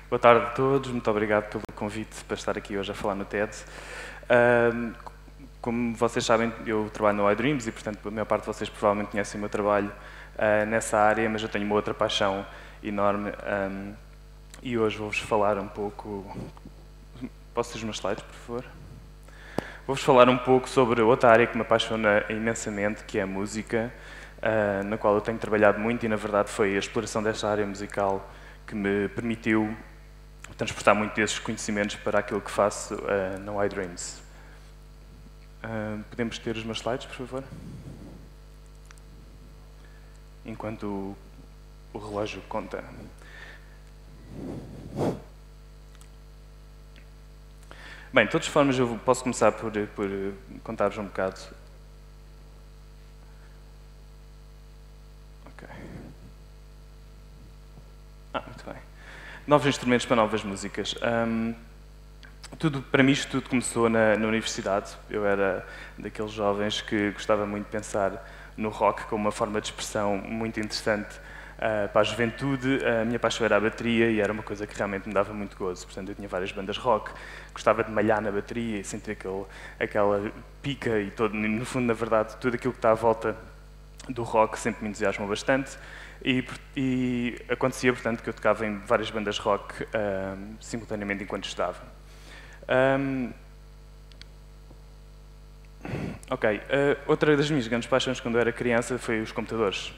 Boa tarde a todos, muito obrigado pelo convite para estar aqui hoje a falar no TED. Como vocês sabem, eu trabalho no iDreams e, portanto, a maior parte de vocês provavelmente conhecem o meu trabalho nessa área, mas eu tenho uma outra paixão enorme e hoje vou-vos falar um pouco... Posso ter os meus slides, por favor? Vou-vos falar um pouco sobre outra área que me apaixona imensamente, que é a música, na qual eu tenho trabalhado muito e, na verdade, foi a exploração desta área musical que me permitiu transportar muito desses conhecimentos para aquilo que faço no iDreams. Podemos ter os meus slides, por favor? Enquanto o relógio conta. Bem, de todas as formas, eu posso começar por contar-vos um bocado. Ok. Muito bem. Novos instrumentos para novas músicas. Para mim, isto tudo começou na universidade. Eu era daqueles jovens que gostava muito de pensar no rock como uma forma de expressão muito interessante para a juventude. A minha paixão era a bateria e era uma coisa que realmente me dava muito gozo. Portanto, eu tinha várias bandas rock, gostava de malhar na bateria e sentir aquela pica e todo, no fundo, na verdade, tudo aquilo que está à volta do rock sempre me entusiasmou bastante. E acontecia, portanto, que eu tocava em várias bandas rock simultaneamente enquanto estudava. Outra das minhas grandes paixões quando eu era criança foi os computadores.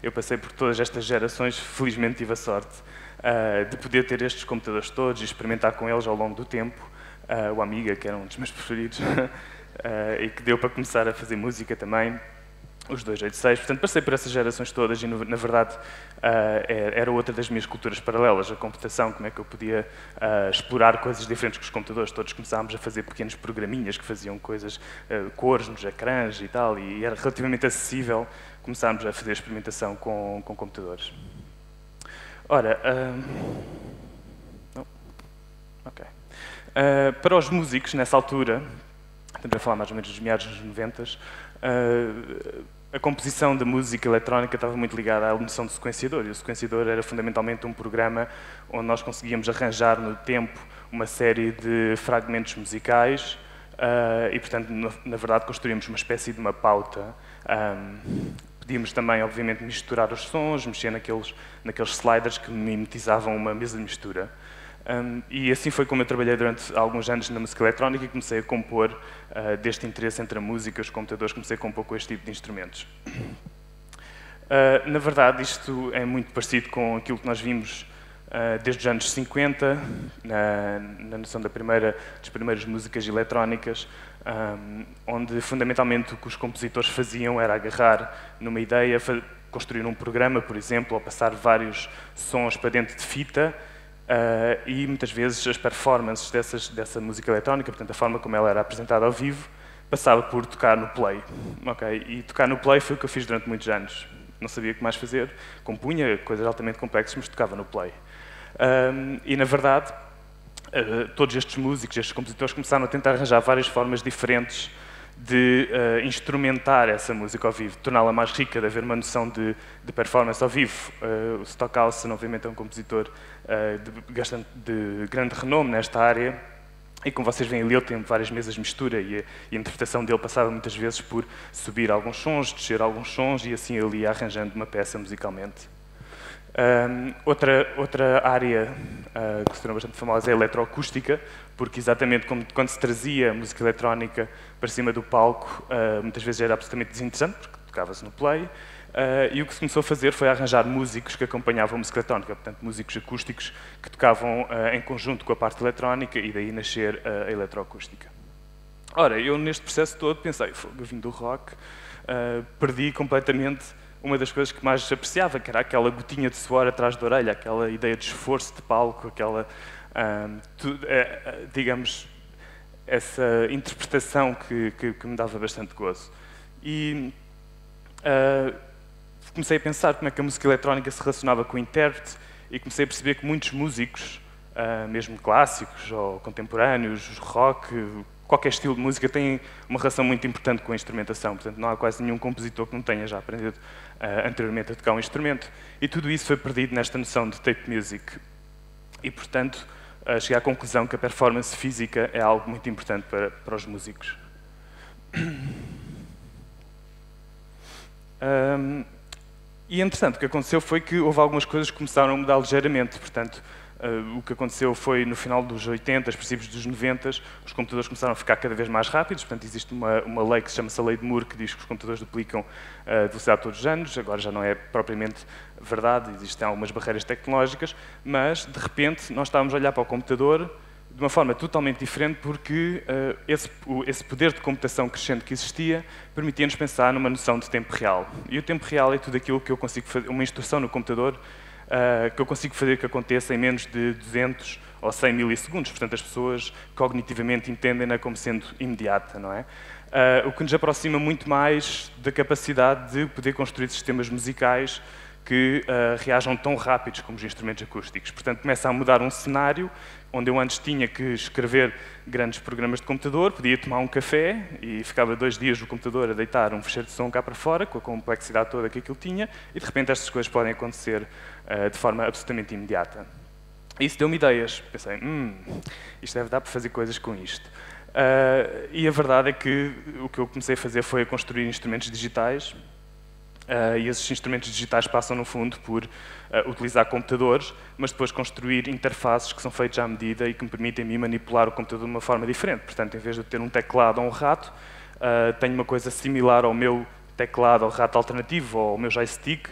Eu passei por todas estas gerações, felizmente tive a sorte de poder ter estes computadores todos e experimentar com eles ao longo do tempo. O Amiga, que era um dos meus preferidos, e que deu para começar a fazer música também. Os 286, portanto, passei por essas gerações todas e, na verdade, era outra das minhas culturas paralelas, a computação, como é que eu podia explorar coisas diferentes com os computadores. Todos começámos a fazer pequenos programinhas que faziam coisas, cores nos ecrãs e tal, e era relativamente acessível começarmos a fazer experimentação com computadores. Ora, para os músicos, nessa altura, estamos a falar mais ou menos dos meados dos 90, a composição da música eletrónica estava muito ligada à noção de sequenciador, e o sequenciador era fundamentalmente um programa onde nós conseguíamos arranjar no tempo uma série de fragmentos musicais e, portanto, na verdade, construímos uma espécie de uma pauta. Podíamos também, obviamente, misturar os sons, mexer naqueles sliders que mimetizavam uma mesa de mistura. E assim foi como eu trabalhei durante alguns anos na música eletrónica e comecei a compor deste interesse entre a música e os computadores, comecei a compor com este tipo de instrumentos. Na verdade, isto é muito parecido com aquilo que nós vimos desde os anos 50, na noção das primeiras músicas eletrónicas, onde fundamentalmente o que os compositores faziam era agarrar numa ideia, construir um programa, por exemplo, ou passar vários sons para dentro de fita, e muitas vezes as performances dessa música eletrónica, portanto a forma como ela era apresentada ao vivo, passava por tocar no play. E tocar no play foi o que eu fiz durante muitos anos. Não sabia o que mais fazer, compunha coisas altamente complexas, mas tocava no play. E na verdade, todos estes músicos, estes compositores começaram a tentar arranjar várias formas diferentes de instrumentar essa música ao vivo, torná-la mais rica, de haver uma noção de performance ao vivo. O Stockhausen, obviamente, é um compositor de grande renome nesta área, e como vocês veem ali, ele tem várias mesas de mistura, e a interpretação dele passava muitas vezes por subir alguns sons, descer alguns sons, e assim ele ia arranjando uma peça musicalmente. Outra área que se tornou bastante famosa é a eletroacústica, porque exatamente como quando se trazia música eletrónica para cima do palco, muitas vezes era absolutamente desinteressante, porque tocava-se no play, e o que se começou a fazer foi arranjar músicos que acompanhavam a música eletrónica, portanto músicos acústicos que tocavam em conjunto com a parte eletrónica e daí nascer a eletroacústica. Ora, eu neste processo todo pensei, eu vim do rock, perdi completamente uma das coisas que mais apreciava, que era aquela gotinha de suor atrás da orelha, aquela ideia de esforço de palco, digamos, essa interpretação que me dava bastante gozo. E comecei a pensar como é que a música eletrónica se relacionava com o intérprete e comecei a perceber que muitos músicos, mesmo clássicos ou contemporâneos, rock, qualquer estilo de música tem uma relação muito importante com a instrumentação. Portanto, não há quase nenhum compositor que não tenha já aprendido anteriormente a tocar um instrumento. E tudo isso foi perdido nesta noção de tape music. e, portanto, cheguei à conclusão que a performance física é algo muito importante para os músicos. E, entretanto, o que aconteceu foi que houve algumas coisas que começaram a mudar ligeiramente. Portanto, o que aconteceu foi no final dos 80, princípios dos 90, os computadores começaram a ficar cada vez mais rápidos. Portanto, existe uma lei que se chama-se a Lei de Moore, que diz que os computadores duplicam a velocidade todos os anos. Agora já não é propriamente verdade, existem algumas barreiras tecnológicas, mas, de repente, nós estávamos a olhar para o computador de uma forma totalmente diferente, porque esse poder de computação crescente que existia permitia-nos pensar numa noção de tempo real. E o tempo real é tudo aquilo que eu consigo fazer, uma instrução no computador, que eu consigo fazer que aconteça em menos de 200 ou 100 milissegundos. Portanto, as pessoas cognitivamente entendem-na como sendo imediata, não é? O que nos aproxima muito mais da capacidade de poder construir sistemas musicais que reajam tão rápidos como os instrumentos acústicos. Portanto, começa a mudar um cenário onde eu antes tinha que escrever grandes programas de computador, podia tomar um café e ficava 2 dias no computador a deitar um fecheiro de som cá para fora, com a complexidade toda que aquilo tinha, e de repente estas coisas podem acontecer de forma absolutamente imediata. Isso deu-me ideias. Pensei, isto deve dar para fazer coisas com isto. E a verdade é que o que eu comecei a fazer foi a construir instrumentos digitais, e esses instrumentos digitais passam, no fundo, por utilizar computadores, mas depois construir interfaces que são feitas à medida e que me permitem a mim manipular o computador de uma forma diferente. Portanto, em vez de ter um teclado ou um rato, tenho uma coisa similar ao meu teclado ou rato alternativo, ou ao meu joystick,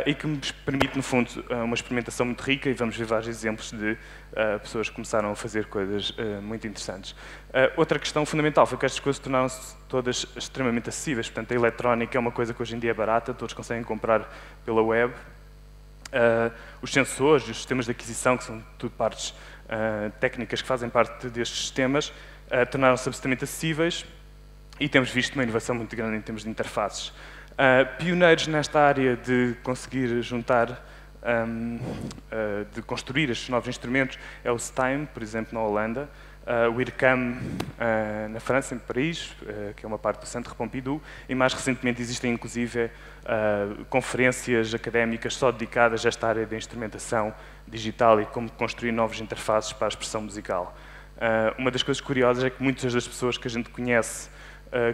e que me permite, no fundo, uma experimentação muito rica, e vamos ver vários exemplos de pessoas que começaram a fazer coisas muito interessantes. Outra questão fundamental foi que estas coisas tornaram-se todas extremamente acessíveis. Portanto, a eletrónica é uma coisa que hoje em dia é barata, todos conseguem comprar pela web. Os sensores e os sistemas de aquisição, que são tudo partes técnicas que fazem parte destes sistemas, tornaram-se absolutamente acessíveis, e temos visto uma inovação muito grande em termos de interfaces. Pioneiros nesta área de conseguir juntar, de construir estes novos instrumentos é o Stein, por exemplo, na Holanda, o IRCAM na França, em Paris, que é uma parte do Centre Pompidou, e mais recentemente existem inclusive conferências académicas só dedicadas a esta área de instrumentação digital e como construir novas interfaces para a expressão musical. Uma das coisas curiosas é que muitas das pessoas que a gente conhece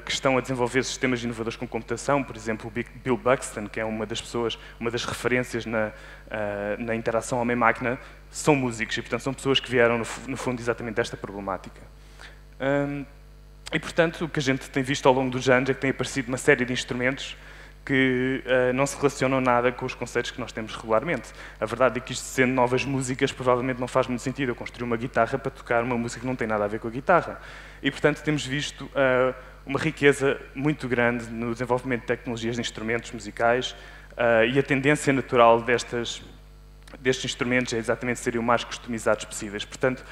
que estão a desenvolver sistemas inovadores com computação, por exemplo, o Bill Buxton, que é uma das pessoas, uma das referências na interação homem-máquina, são músicos, e portanto são pessoas que vieram, no fundo, exatamente desta problemática. E portanto, o que a gente tem visto ao longo dos anos é que tem aparecido uma série de instrumentos que não se relacionam nada com os conceitos que nós temos regularmente. A verdade é que isto, sendo novas músicas, provavelmente não faz muito sentido eu construir uma guitarra para tocar uma música que não tem nada a ver com a guitarra. E, portanto, temos visto uma riqueza muito grande no desenvolvimento de tecnologias de instrumentos musicais, e a tendência natural destes instrumentos é exatamente serem o mais customizados possíveis. Portanto,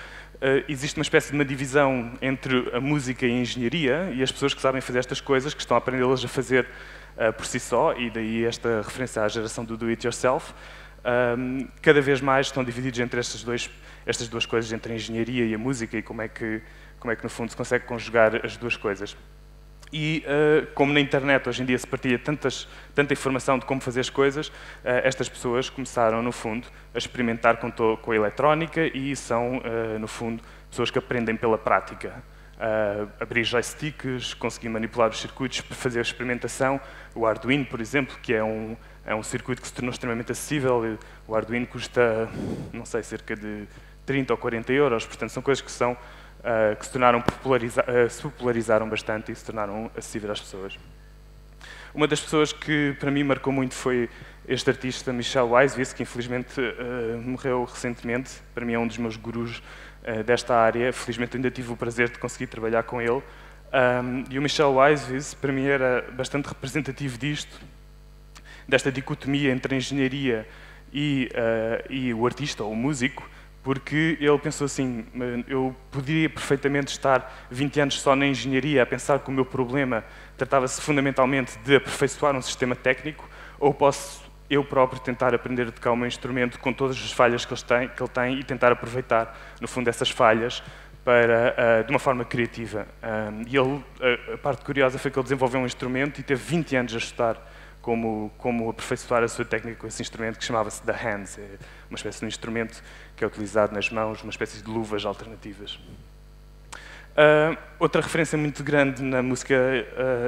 existe uma espécie de uma divisão entre a música e a engenharia, e as pessoas que sabem fazer estas coisas, que estão a aprendê-las a fazer por si só, e daí esta referência à geração do do-it-yourself, cada vez mais estão divididos entre estas duas coisas, entre a engenharia e a música, e como é que no fundo se consegue conjugar as duas coisas. E como na internet hoje em dia se partilha tanta informação de como fazer as coisas, estas pessoas começaram, no fundo, a experimentar com a eletrónica, e são, no fundo, pessoas que aprendem pela prática. Abrir joysticks, conseguir manipular os circuitos para fazer a experimentação. O Arduino, por exemplo, que é um circuito que se tornou extremamente acessível. O Arduino custa, não sei, cerca de 30 ou 40 euros, portanto são coisas que se tornaram se popularizaram bastante e se tornaram acessíveis às pessoas. Uma das pessoas que para mim marcou muito foi este artista Michel Weisvis, que infelizmente morreu recentemente. Para mim é um dos meus gurus desta área. Felizmente ainda tive o prazer de conseguir trabalhar com ele. E o Michel Weisvis para mim era bastante representativo desta dicotomia entre a engenharia e o artista ou o músico, porque ele pensou assim: eu poderia perfeitamente estar 20 anos só na engenharia a pensar que o meu problema tratava-se fundamentalmente de aperfeiçoar um sistema técnico, ou posso eu próprio tentar aprender a tocar o meu instrumento com todas as falhas que ele tem e tentar aproveitar, no fundo, essas falhas de uma forma criativa. E a parte curiosa foi que ele desenvolveu um instrumento e teve 20 anos a estudar como aperfeiçoar a sua técnica com esse instrumento que chamava-se The Hands. É uma espécie de um instrumento que é utilizado nas mãos, uma espécie de luvas alternativas. Outra referência muito grande na música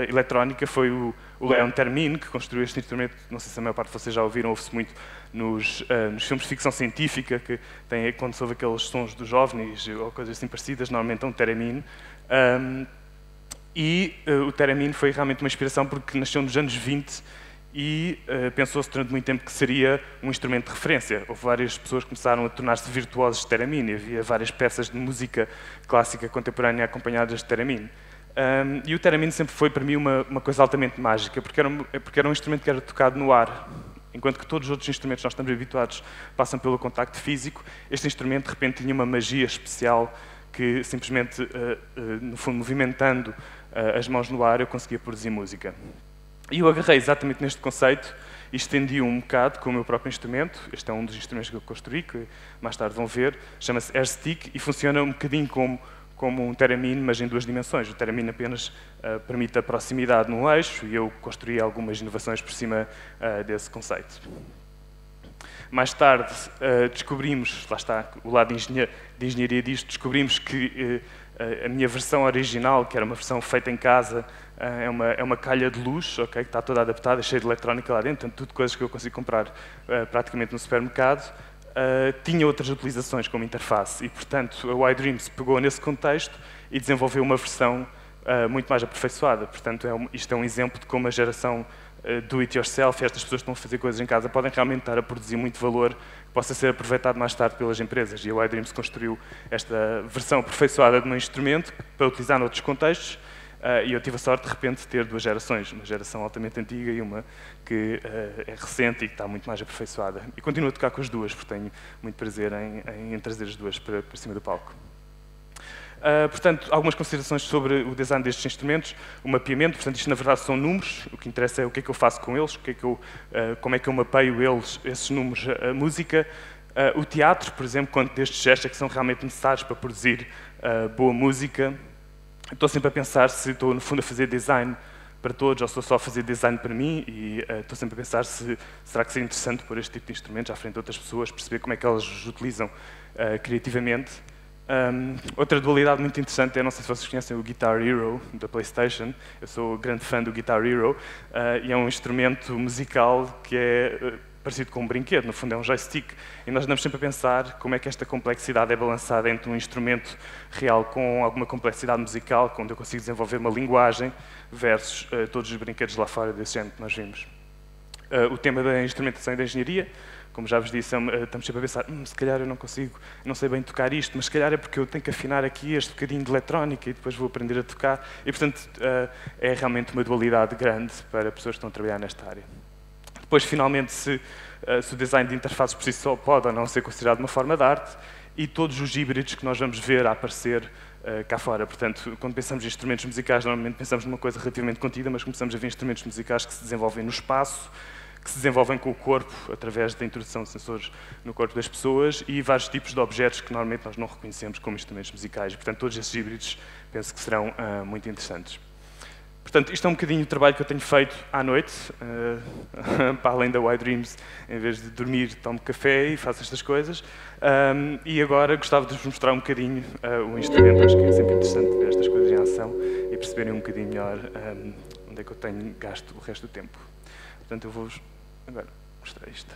eletrónica foi o Leon Termin, que construiu este instrumento. Não sei se a maior parte de vocês já ouviram, ouve-se muito nos filmes de ficção científica, que tem, quando se ouve aqueles sons dos OVNIs ou coisas assim parecidas, normalmente é um Theremin. O Theremin foi realmente uma inspiração porque nasceu nos anos 20 e pensou-se durante muito tempo que seria um instrumento de referência. Houve várias pessoas que começaram a tornar-se virtuosos de Theremin, e havia várias peças de música clássica contemporânea acompanhadas de Theremin. E o Theremin sempre foi para mim uma coisa altamente mágica, porque era um instrumento que era tocado no ar. Enquanto que todos os outros instrumentos que nós estamos habituados passam pelo contacto físico, este instrumento de repente tinha uma magia especial que simplesmente, no fundo, movimentando as mãos no ar, eu conseguia produzir música. E eu agarrei exatamente neste conceito e estendi-o um bocado com o meu próprio instrumento. Este é um dos instrumentos que eu construí, que mais tarde vão ver. Chama-se Airstick e funciona um bocadinho como um Theremin, mas em duas dimensões. O Theremin apenas permite a proximidade num eixo e eu construí algumas inovações por cima desse conceito. Mais tarde descobrimos, lá está o lado de engenharia disto, descobrimos que a minha versão original, que era uma versão feita em casa, é uma calha de luz, okay, que está toda adaptada, cheia de eletrónica lá dentro, portanto, tudo coisas que eu consigo comprar praticamente no supermercado. Tinha outras utilizações como interface e, portanto, a Y-Dreams pegou nesse contexto e desenvolveu uma versão muito mais aperfeiçoada. Portanto, isto é um exemplo de como a geração do-it-yourself, estas pessoas que estão a fazer coisas em casa, podem realmente estar a produzir muito valor que possa ser aproveitado mais tarde pelas empresas. E a Y-Dreams construiu esta versão aperfeiçoada de um instrumento para utilizar noutros contextos. E eu tive a sorte, de repente, de ter duas gerações, uma geração altamente antiga e uma que é recente e que está muito mais aperfeiçoada. E continuo a tocar com as duas, porque tenho muito prazer em trazer as duas para cima do palco. Portanto, algumas considerações sobre o design destes instrumentos. O mapeamento, portanto, isto na verdade são números, o que interessa é o que é que eu faço com eles, como é que eu mapeio esses números, a música. O teatro, por exemplo, quanto destes gestos é que são realmente necessários para produzir boa música. Estou sempre a pensar se estou, no fundo, a fazer design para todos ou se estou só a fazer design para mim e estou sempre a pensar será que seria interessante pôr este tipo de instrumentos à frente de outras pessoas, perceber como é que elas os utilizam criativamente. Outra dualidade muito interessante é, não sei se vocês conhecem o Guitar Hero da PlayStation, eu sou grande fã do Guitar Hero e é um instrumento musical que é parecido com um brinquedo, no fundo é um joystick, e nós andamos sempre a pensar como é que esta complexidade é balançada entre um instrumento real com alguma complexidade musical, onde eu consigo desenvolver uma linguagem, versus todos os brinquedos lá fora desse género que nós vimos. O tema da instrumentação e da engenharia, como já vos disse, estamos sempre a pensar, se calhar eu não consigo, não sei bem tocar isto, mas se calhar é porque eu tenho que afinar aqui este bocadinho de eletrónica e depois vou aprender a tocar, e portanto é realmente uma dualidade grande para pessoas que estão a trabalhar nesta área. Depois, finalmente, se o design de interfaces por si só pode ou não ser considerado uma forma de arte, e todos os híbridos que nós vamos ver a aparecer cá fora. Portanto, quando pensamos em instrumentos musicais, normalmente pensamos numa coisa relativamente contida, mas começamos a ver instrumentos musicais que se desenvolvem no espaço, que se desenvolvem com o corpo, através da introdução de sensores no corpo das pessoas, e vários tipos de objetos que normalmente nós não reconhecemos como instrumentos musicais. Portanto, todos esses híbridos penso que serão muito interessantes. Portanto, isto é um bocadinho o trabalho que eu tenho feito à noite, para além da Y-Dreams, em vez de dormir, tomo café e faço estas coisas. E agora gostava de vos mostrar um bocadinho o instrumento. Acho que é sempre interessante ver estas coisas em ação e perceberem um bocadinho melhor onde é que eu tenho gasto o resto do tempo. Portanto, eu vou-vos agora mostrar isto.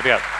Obrigado.